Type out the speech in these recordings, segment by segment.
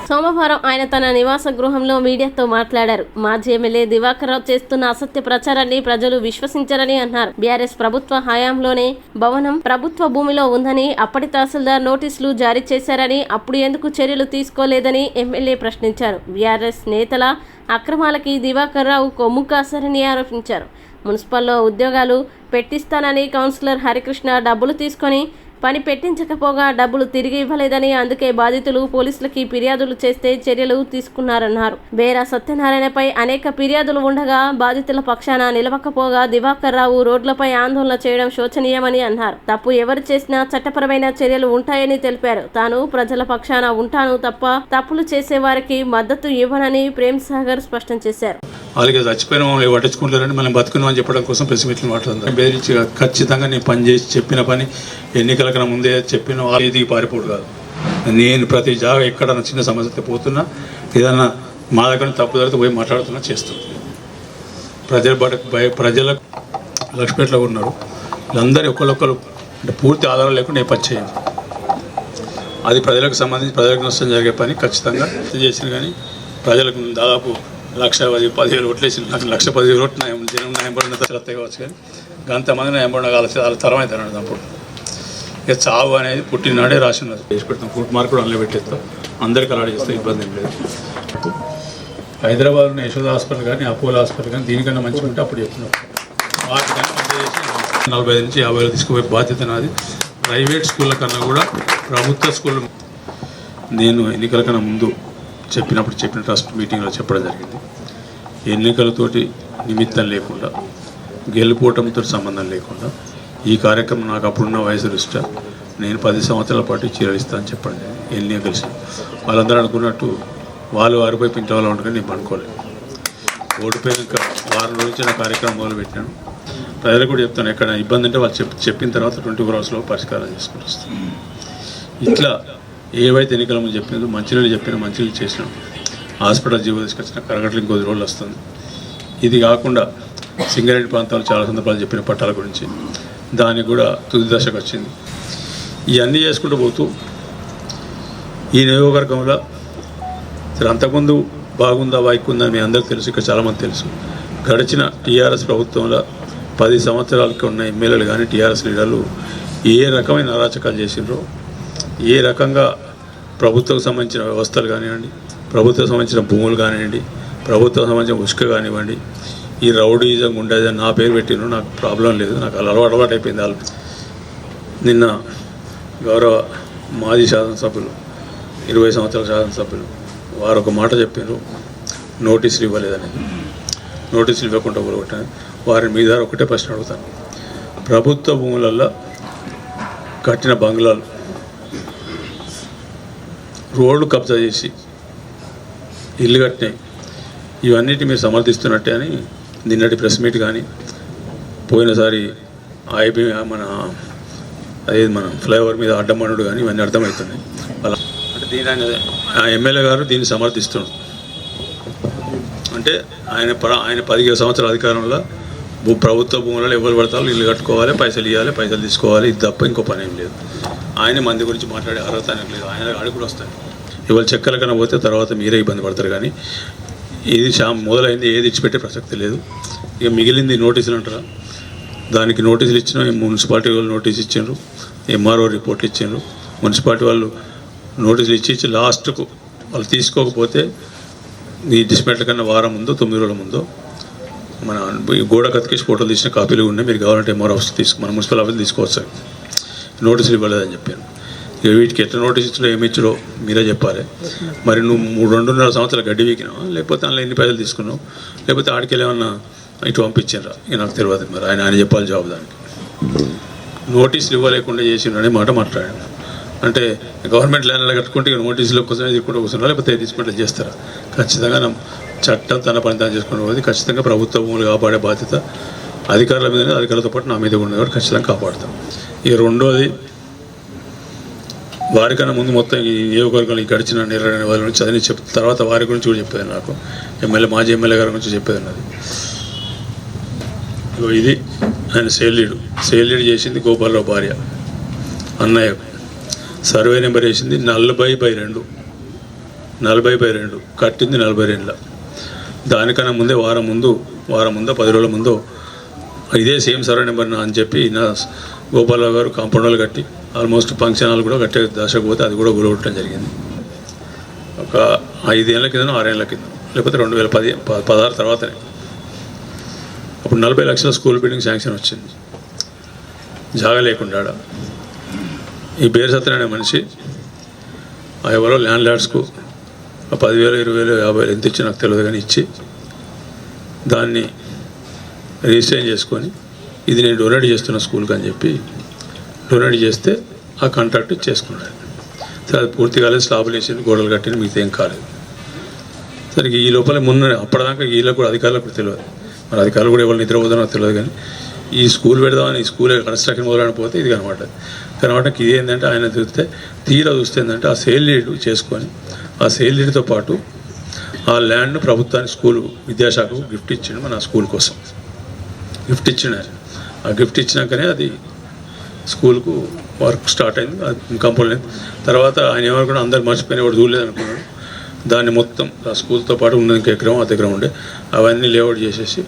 సోమవారం ఆయన తన నివాస గృహంలో మీడియాతో మాట్లాడారు. మాజీ ఎమ్మెల్యే దివాకర్ రావు చేస్తున్న అసత్య ప్రచారాన్ని ప్రజలు విశ్వసించరని అన్నారు. బీఆర్ఎస్ ప్రభుత్వ హయాంలోనే భవనం ప్రభుత్వ భూమిలో ఉందని, అప్పటి తహసీల్దార్ నోటీసులు జారీ చేశారని, అప్పుడు ఎందుకు చర్యలు తీసుకోలేదని ఎమ్మెల్యే ప్రశ్నించారు. బీఆర్ఎస్ నేతల అక్రమాలకి దివాకర్ రావు కొమ్ము కాశారని ఆరోపించారు. మున్సిపల్లో ఉద్యోగాలు పెట్టిస్తానని కౌన్సిలర్ హరికృష్ణ డబ్బులు తీసుకొని పని పెట్టించకపోగా డబ్బులు తిరిగి ఇవ్వలేదని, అందుకే బాధితులు పోలీసులకి ఫిర్యాదులు చేస్తే చర్యలు తీసుకున్నారన్నారు. బేరా సత్యనారాయణపై అనేక ఫిర్యాదులు ఉండగా బాధితుల పక్షాన నిలవకపోగా దివాకర్ రావు రోడ్లపై ఆందోళన చేయడం శోచనీయమని అన్నారు. తప్పు ఎవరు చేసినా చట్టపరమైన చర్యలు ఉంటాయని తెలిపారు. తాను ప్రజల పక్షాన ఉంటాను తప్ప తప్పులు చేసే వారికి మద్దతు ఇవ్వనని ప్రేమ్ సాగర్ స్పష్టం చేశారు. వాళ్ళకి చచ్చిపోయిన వాళ్ళు పట్టించుకుంటారని మనం బతుకున్నాం అని చెప్పడం కోసం ప్రెస్ మీట్లు మాట్లాడుతాం. బేరించి ఖచ్చితంగా నేను పని చేసి చెప్పిన పని ఎన్నికల కన్నా ముందే చెప్పిన ఇది పారిపోడు కాదు. నేను ప్రతి జాగా ఎక్కడ చిన్న సమస్యతో పోతున్నా, ఏదన్నా మా దగ్గర తప్పు జరిగితే పోయి మాట్లాడుతున్నా చేస్తుంది. ప్రజలకు లక్ష్మీపేటలో ఉన్నారు వీళ్ళందరూ ఒకరొకరు అంటే పూర్తి ఆధారం లేకుండా ఏ పని చేయండి. అది ప్రజలకు సంబంధించి ప్రజలకు నష్టం జరిగే పని ఖచ్చితంగా చేసిన. కానీ ప్రజలకు దాదాపు 1,10,000 ఓట్లు వేసి 1,10,000 ఓట్లు జనం న్యాయపడిన వస్తాయి కావచ్చు. కానీ అంతమంది న్యాయపడిన వాళ్ళ తరం అవుతాను. అప్పుడు ఇక చావు అనేది పుట్టినాడే రాసి ఉన్నది. వేసి పెడతాం, ఫుడ్ మార్క్ కూడా అందులో పెట్టేస్తాం. అందరికీ అలాంటి చేస్తే ఇబ్బంది ఏం లేదు. హైదరాబాద్లో యశోద హాస్పిటల్ కానీ అపోలో హాస్పిటల్ కానీ దీనికన్నా మంచిగా ఉంటే అప్పుడు చెప్తున్నాం. వాటికన్నా పనిచేసి 45 నుంచి 50 తీసుకుపోయే బాధ్యత నాది. ప్రైవేట్ స్కూళ్ళ కన్నా కూడా ప్రభుత్వ స్కూల్ నేను ఎన్నికల కన్నా ముందు చెప్పిన ట్రస్ట్ మీటింగ్లో చెప్పడం జరిగింది. ఎన్నికలతోటి నిమిత్తం లేకుండా, గెలుపోవటంతో సంబంధం లేకుండా ఈ కార్యక్రమం నాకు అప్పుడున్న వయసు దృష్ట్యా నేను 10 సంవత్సరాల పాటు చీరలిస్తానని చెప్పండి. ఎన్ని కలిసి వాళ్ళందరూ అనుకున్నట్టు వాళ్ళు వారిపై పింటవాళ్ళు ఉండగా నేను అనుకోలేదు. ఓడిపోయినాక వారం రోజు నా కార్యక్రమం మొదలుపెట్టాను. ప్రజలకు కూడా చెప్తాను, ఎక్కడ ఇబ్బంది అంటే వాళ్ళు చెప్పిన తర్వాత 24 అవర్స్లో పరిష్కారం చేసుకుంటూ వస్తాను. ఇట్లా ఏవైతే ఎన్నికల ముందు చెప్పినదో మంచినీళ్ళు మంచినీళ్ళు చేసినాం. హాస్పిటల్ జీవో తీసుకొచ్చిన కరగట్లు ఇంకొద్ది రోజులు వస్తుంది. ఇది కాకుండా సింగరేణి ప్రాంతాలు చాలా సందర్భాలు చెప్పిన పట్టాల గురించి దానికి కూడా తుది దశకు వచ్చింది. ఇవన్నీ చేసుకుంటూ పోతూ ఈ నియోజకవర్గంలో అంతకుముందు బాగుందా వాయికుందా మీ అందరికీ తెలుసు, ఇక్కడ చాలామంది తెలుసు. గడిచిన టీఆర్ఎస్ ప్రభుత్వంలో 10 సంవత్సరాలకి ఉన్న ఎమ్మెల్యేలు కానీ టీఆర్ఎస్ లీడర్లు ఏ రకమైన అరాచకాలు చేసినారో, ఏ రకంగా ప్రభుత్వం సంబంధించిన వ్యవస్థలు కానివ్వండి, ప్రభుత్వం సంబంధించిన భూములు కానివ్వండి, ప్రభుత్వం సంబంధించిన ఉసుక కానివ్వండి, ఈ రౌడీజం ఉండేది నా పేరు పెట్టినరు. నాకు ప్రాబ్లం లేదు, నాకు అలా అలవాటు అయిపోయింది. వాళ్ళు నిన్న గౌరవ మాజీ శాసనసభ్యులు 20 సంవత్సరాల శాసనసభ్యులు వారు ఒక మాట చెప్పారు, నోటీసులు ఇవ్వలేదని. నోటీసులు ఇవ్వకుండా ఊరగొట్టాను. వారి మీద ఒకటే ప్రశ్న అడుగుతాను. ప్రభుత్వ భూములలో కట్టిన బంగ్లాలు, రోడ్లు కబ్జా చేసి ఇల్లు కట్టినాయి, ఇవన్నిటి మీరు సమర్థిస్తున్నట్టే అని నిన్నటి ప్రెస్ మీట్ కానీ పోయినసారి ఐబీ మన ఫ్లైఓవర్ మీద అడ్డమనుడు కానీ ఇవన్నీ అర్థమవుతున్నాయి. అలా అంటే దీని ఆ ఎమ్మెల్యే గారు దీన్ని సమర్థిస్తున్నాడు. అంటే ఆయన 15 సంవత్సరాల అధికారంలో ప్రభుత్వ భూములలో ఎవరు పడతారు ఇల్లు కట్టుకోవాలి, పైసలు ఇవ్వాలి, పైసలు తీసుకోవాలి, ఇది తప్ప ఇంకో పని ఏం లేదు. ఆయన మంది గురించి మాట్లాడే అర్హత అనేది లేదు. ఆయన ఆడి కూడా వస్తాయి. ఇవాళ చెక్కల కన్నా పోతే తర్వాత మీరే ఇబ్బంది పడతారు. కానీ ఇది మొదలైంది, ఏది ఇచ్చిపెట్టే ప్రసక్తి లేదు. ఇక మిగిలింది నోటీసులు అంటారా, దానికి నోటీసులు ఇచ్చినా మున్సిపాలిటీ వాళ్ళు నోటీసు ఇచ్చారు, ఎంఆర్ఓ రిపోర్ట్లు ఇచ్చారు. మున్సిపాలిటీ వాళ్ళు నోటీసులు ఇచ్చి లాస్ట్కు వాళ్ళు తీసుకోకపోతే ఈ డిస్మెంట్ల కన్నా వారం ముందో 9 రోజుల ముందో మన గోడ కతికేసి ఫోటోలు తీసిన కాపీలు ఉన్నాయి, మీరు కావాలంటే ఎంఆర్ఓ ఆఫీస్ మన మున్సిపల్ ఆఫీస్ తీసుకోవచ్చు. నోటీసులు ఇవ్వలేదని చెప్పాను. ఇక వీటికి ఎట్లా నోటీస్ ఇచ్చినా ఏమి ఇచ్చారో మీరే చెప్పాలి. మరి నువ్వు 2.5 సంవత్సరాలు గడ్డి వీకినావు, లేకపోతే అందులో ఎన్ని పైసలు తీసుకున్నావు, లేకపోతే ఆడికెళ్ళి ఏమన్నా ఇటు పంపించారా, ఇక నాకు తెలియదు. మరి ఆయన చెప్పాలి జవాబు దానికి. నోటీసులు ఇవ్వలేకుండా చేసిండ్రనే మాట మాట్లాడాను. అంటే గవర్నమెంట్ ల్యాండ్లో కట్టుకుంటే ఇక నోటీసుల కోసం తీసుకుంటూ కూర్చున్నారా, లేకపోతే తీసుకుంటే చేస్తారా? ఖచ్చితంగా చట్టం తన పని తాను చేసుకుని పోతుంది. ఖచ్చితంగా ప్రభుత్వ భూములు కాపాడే బాధ్యత అధికారుల మీదనే, అధికారులతో పాటు నా మీద ఉన్నది కాబట్టి ఖచ్చితంగా కాపాడుతాం. ఇక రెండోది, వారికన్నా ముందు మొత్తం ఈ నియోజకవర్గంలో ఈ గడిచిన నిర్ణయం వాళ్ళ గురించి చదివి తర్వాత వారి గురించి కూడా చెప్పేది. నాకు మాజీ ఎమ్మెల్యే గారి గురించి చెప్పేది ఉన్నది. ఇది ఆయన సేల్లీడు చేసింది గోపాలరావు భార్య అన్నయ్య. సర్వే నెంబర్ వేసింది 40/2. 40/2 కట్టింది 42. దానికన్నా ముందే వారం ముందో 10 రోజుల ముందో ఇదే సేమ్ సర్వే నెంబర్ అని చెప్పి నా గోపాలరావు గారు కాంపౌండ్ వాళ్ళు కట్టి ఆల్మోస్ట్ ఫంక్షన్ హాల్ కూడా కట్టే దశకు పోతే అది కూడా కూలగొట్టడం జరిగింది. ఒక 5 ఏళ్ళ కింద 6 ఏళ్ళ కింద లేకపోతే 2016 తర్వాతనే. అప్పుడు 40 లక్షల స్కూల్ బిల్డింగ్ శాంక్షన్ వచ్చింది. జాగా లేకుండా ఈ బేర్ సత్యన్ అనే మనిషి ఎవరో ల్యాండ్ లార్డ్స్కు 10,000, 20,000, 50,000 ఎంత ఇచ్చి నాకు తెలియదు కానీ ఇచ్చి దాన్ని రిజిస్టర్ చేసుకొని ఇది నేను డొనేట్ చేస్తున్న స్కూల్కి అని చెప్పి డొనేట్ చేస్తే ఆ కాంట్రాక్ట్ చేసుకున్నాడు. సరే అది పూర్తి కాలేదు, స్లాబులు వేసి గోడలు కట్టిన మిగతా ఏం కాలేదు. సరే ఈ లోపల అప్పటిదాకా వీళ్ళకు కూడా అధికారులకు కూడా తెలియదు, మరి అధికారులు కూడా ఎవరు నిద్రపోతారో నాకు తెలియదు. కానీ ఈ స్కూల్ పెడదామని ఈ స్కూల్ కన్స్ట్రక్షన్ మొదలైపోతే ఇది కనమాట ఇది ఏంటంటే ఆయన తీరా చూస్తే ఏంటంటే ఆ సేల్ డీడ్ చేసుకొని ఆ సేల్ డీడ్తో పాటు ఆ ల్యాండ్ను ప్రభుత్వానికి స్కూల్ విద్యాశాఖకు గిఫ్ట్ ఇచ్చిండు. మన స్కూల్ కోసం గిఫ్ట్ ఇచ్చినారు. ఆ గిఫ్ట్ ఇచ్చినాకనే అది స్కూల్కు వర్క్ స్టార్ట్ అయింది, అది కంప్లీట్ అయింది. తర్వాత ఆయన ఏమనుకున్నా అందరు మర్చిపోయిన వాడు చూడలేదు అనుకున్నాడు. దాన్ని మొత్తం ఆ స్కూల్తో పాటు ఉన్న ఇంక ఎకరం ఆ దగ్గర ఉండే అవన్నీ లేఅవుట్ చేసేసి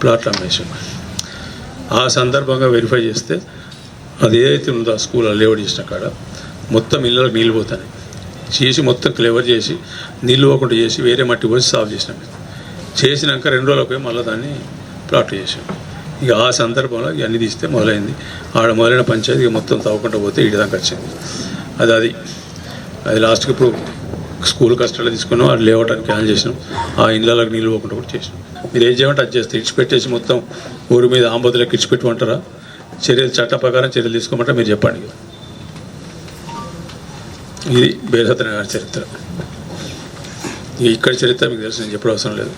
ప్లాట్లు అమ్మేసాం. ఆ సందర్భంగా వెరిఫై చేస్తే అది ఏదైతే ఉందో ఆ స్కూల్ లేఅవుట్ చేసిన కాడ మొత్తం ఇళ్ళకి నీళ్ళు పోతాయి చేసి మొత్తం క్లెవర్ చేసి నీళ్ళు పోకుండా చేసి వేరే మట్టి పోసి సాఫ్ చేసినాం. చేసినాక 2 రోజులకు పోయి మళ్ళీ దాన్ని ప్లాట్లు చేసాం. ఇక ఆ సందర్భంలో ఇవన్నీ తీస్తే మొదలైంది. ఆడ మొదలైన పంచాయతీ ఇక మొత్తం తవ్వకుండా పోతే ఇడిదాకా వచ్చింది. అది లాస్ట్కి ఇప్పుడు స్కూల్ కష్టాలు తీసుకున్నాం, అది లేవటానికి క్యాన్ చేసినాం. ఆ ఇళ్ళకి నీళ్ళు పోకుండా కూడా చేసినాం. మీరు ఏం చేయమంటే అది చేస్తే ఇడిచిపెట్టేసి మొత్తం ఊరి మీద ఆంబోతులకు ఇడిచిపెట్టమంటారా? చట్ట ప్రకారం చర్యలు తీసుకోమంటారా మీరు చెప్పండి. ఇది బేర్ సత్యన్ గారి చరిత్ర. ఇక్కడ చరిత్ర మీకు తెలుసు, నేను చెప్పడం అవసరం లేదు.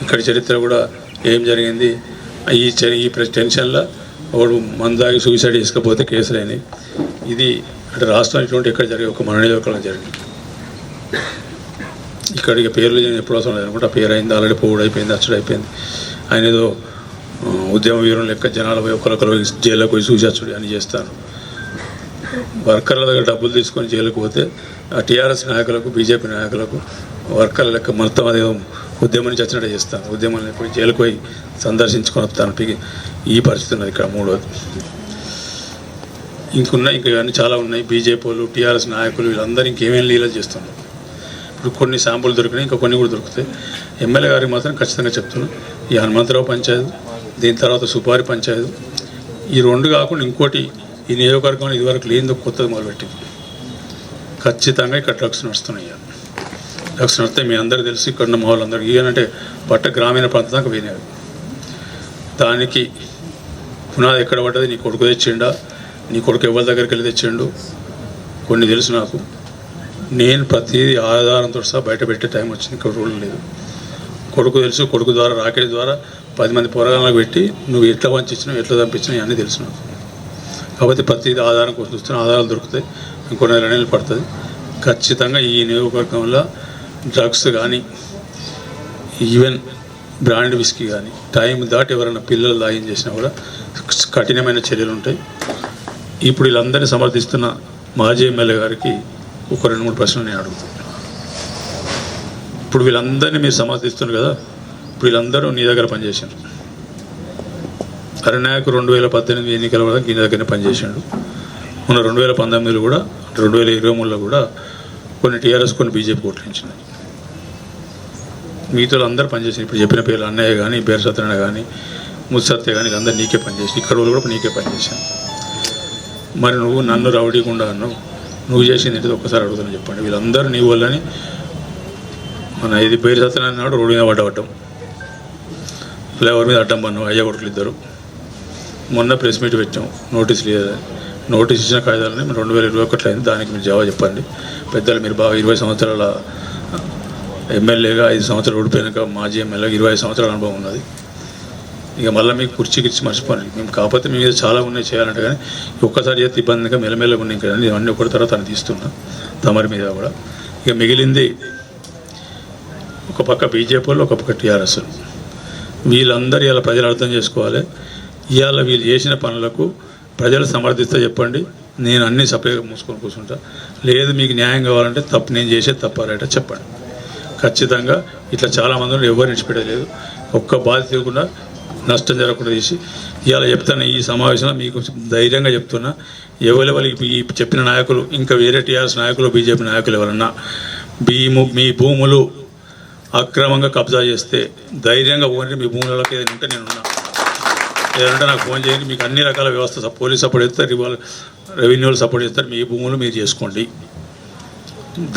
ఇక్కడ చరిత్ర కూడా ఏం జరిగింది, ఈ టెన్షన్లో ఒకడు మందాగి సూసైడ్ చేసుకపోతే కేసులు అయినాయి. ఇది అంటే రాష్ట్రం ఇటువంటి ఎక్కడ జరిగే ఒక మన నియోజకవర్గంలో జరిగింది. ఇక్కడికి పేర్లు నేను ఎప్పుడు అవసరం లేదు అనుకుంటే ఆ పేరు అయింది, ఆల్రెడీ పోవుడు అయిపోయింది, అచ్చడు అయిపోయింది. ఆయన ఏదో ఉద్యమ వీరం లెక్క జనాలు పోయి ఒకరికొకరు జైల్లోకి పోయి సూచచ్చుడు అని చేస్తాను. వర్కర్ల దగ్గర డబ్బులు తీసుకొని జైలుకు పోతే ఆ టీఆర్ఎస్ నాయకులకు బీజేపీ నాయకులకు వర్కర్ల లెక్క మొత్తం అదే ఉద్యమం నుంచి వచ్చినట్టు చేస్తాను. ఉద్యమాన్ని పోయి జైలుకు పోయి సందర్శించుకొని వస్తాను. ఈ పరిస్థితి ఉన్నది ఇక్కడ. మూడోది ఇంకా ఇవన్నీ చాలా ఉన్నాయి. బీజేపీ వాళ్ళు టీఆర్ఎస్ నాయకులు వీళ్ళందరూ ఇంకేమేమి లీలలు చేస్తున్నారు. ఇప్పుడు కొన్ని శాంపుల్ దొరికినాయి, ఇంకా కొన్ని కూడా దొరుకుతాయి. ఎమ్మెల్యే గారికి మాత్రం ఖచ్చితంగా చెప్తున్నాను, ఈ హనుమంతరావు పంచాయతీ, దీని తర్వాత సుపారి పంచాయతీ, ఈ 2 కాకుండా ఇంకోటి ఈ నియోజకవర్గంలో ఇదివరకు లేనిదో కొత్తది మొదలుపెట్టింది. ఖచ్చితంగా ఇక్కడ డ్రగ్స్ నడుస్తున్నాయి. డ్రగ్స్ నడితే మీ అందరికీ తెలుసు, ఇక్కడ ఉన్న మావులందరికీ. ఏంటంటే గ్రామీణ ప్రాంతం దాకా పోయినవి. దానికి పునాది ఎక్కడ పడ్డది, నీ కొడుకు తెచ్చిండా, నీ కొడుకు ఎవరి దగ్గరికి వెళ్ళి తెచ్చిండు, కొన్ని తెలుసు నాకు. నేను ప్రతిదీ ఆధారంతో సహా బయట పెట్టే టైం వచ్చింది. ఇక్కడ రూల్ లేదు. కొడుకు తెలుసు, కొడుకు ద్వారా రాకెట్ ద్వారా 10 మంది పొరగాళ్ళకు పెట్టి నువ్వు ఎట్లా పంచిచ్చినావు, ఎట్లా పంపించినావు ఇవన్నీ తెలుసు నాకు. కాబట్టి ప్రతిదీ ఆధారం కోసం చూస్తున్న ఆధారాలు దొరుకుతాయి. ఇంకొన్ని 2 నెలలు పడుతుంది. ఖచ్చితంగా ఈ నియోజకవర్గంలో డ్రగ్స్ కానీ ఈవెన్ బ్రాండ్ విస్కీ కానీ టైం దాటి ఎవరైనా పిల్లలు లాగిన్ చేసినా కూడా కఠినమైన చర్యలు ఉంటాయి. ఇప్పుడు వీళ్ళందరినీ సమర్థిస్తున్న మాజీ ఎమ్మెల్యే గారికి ఒక 2-3 ప్రశ్నలు నేను అడుగుతాను. ఇప్పుడు వీళ్ళందరినీ మీరు సమర్థిస్తున్నారు కదా, ఇప్పుడు వీళ్ళందరూ నీ దగ్గర పనిచేశారు. అరణ్యాకు 2018 ఎన్నికల కూడా నీ దగ్గరనే పనిచేసాడు. మొన్న 2019లో కూడా 2023లో కూడా కొన్ని టీఆర్ఎస్ కొన్ని బీజేపీ కోట్లించినాయి. మిగతా అందరూ పనిచేసారు. ఇప్పుడు చెప్పిన పేర్లు అన్నయ్య కానీ బేర్ సత్యనారాయణ కానీ ముత్సత్య కానీ వీళ్ళందరూ నీకే పనిచేసి, ఇక్కడ వాళ్ళు కూడా నీకే పనిచేశాను. మరి నువ్వు నన్ను రౌడీకుండా అన్నావు, నువ్వు చేసింది ఏంటిది ఒక్కసారి అడుగుతాను చెప్పండి. వీళ్ళందరూ నీ వాళ్ళని మన ఇది బేర్ సత్యనారాయణ నాడు రోడ్డు మీద పడ్డవటం, ఫ్లేవర్ మీద అడ్డం పన్నావు, అయ్య కొడుకులు ఇద్దరు. మొన్న ప్రెస్ మీట్ పెట్టాం, నోటీస్ లేదు. నోటీస్ ఇచ్చిన కాయిదాలని 2021 అయింది. దానికి మీరు జవాబు చెప్పండి. పెద్దలు మీరు బాగా 20 సంవత్సరాల ఎమ్మెల్యేగా 5 సంవత్సరాలు ఓడిపోయాక మాజీ ఎమ్మెల్యేగా 25 సంవత్సరాల అనుభవం ఉన్నది. ఇక మళ్ళీ మీకు కుర్చీకిచ్చి మర్చిపోండి. మేము కాకపోతే మీ మీద చాలా ఉన్నాయి చేయాలంటే, కానీ ఒక్కసారి చేస్తే ఇబ్బందిగా మెల్లమెల్లగా ఉన్నాయి కదండి. ఇవన్నీ ఒకటి తర్వాత తను తీస్తున్నా తమరి మీద కూడా. ఇక మిగిలింది ఒక పక్క బీజేపీ వాళ్ళు, ఒక పక్క టీఆర్ఎస్. వీళ్ళందరూ ఇలా ప్రజలు అర్థం చేసుకోవాలి. ఇవాళ వీళ్ళు చేసిన పనులకు ప్రజలు సమర్థిస్తే చెప్పండి, నేను అన్నీ సపరేట్గా మూసుకొని కూర్చుంటా. లేదు మీకు న్యాయం కావాలంటే తప్పు నేను చేసేది తప్పారైతే చెప్పండి. ఖచ్చితంగా ఇట్లా చాలామంది ఎవరు విడిచిపెట్టలేదు. ఒక్క బాధ తీరకుండా నష్టం జరగకుండా తీసి ఇవాళ చెప్తాను. ఈ సమావేశంలో మీకు ధైర్యంగా చెప్తున్నా, ఎవరెవరు ఈ చెప్పిన నాయకులు ఇంకా వేరే టీఆర్ఎస్ నాయకులు బీజేపీ నాయకులు ఎవరన్నా మీ భూములు అక్రమంగా కబ్జా చేస్తే ధైర్యంగా పోండి. మీ భూములలోకి ఏదైనా ఉంటే నేనున్నా, ఏదంటే నాకు ఫోన్ చేయండి. మీకు అన్ని రకాల వ్యవస్థ పోలీస్ సపోర్ట్ చేస్తారు, రెవెన్యూలు సపోర్ట్ చేస్తారు. మీ భూములు మీరు చేసుకోండి.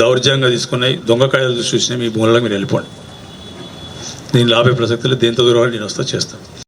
దౌర్జంగా తీసుకున్నాయి, దొంగకాయలు చూసినాయి, మీ భూములలో మీరు వెళ్ళిపోండి. నేను లాభే ప్రసక్తులు దేంతో దూరం నేను వస్తా చేస్తాను.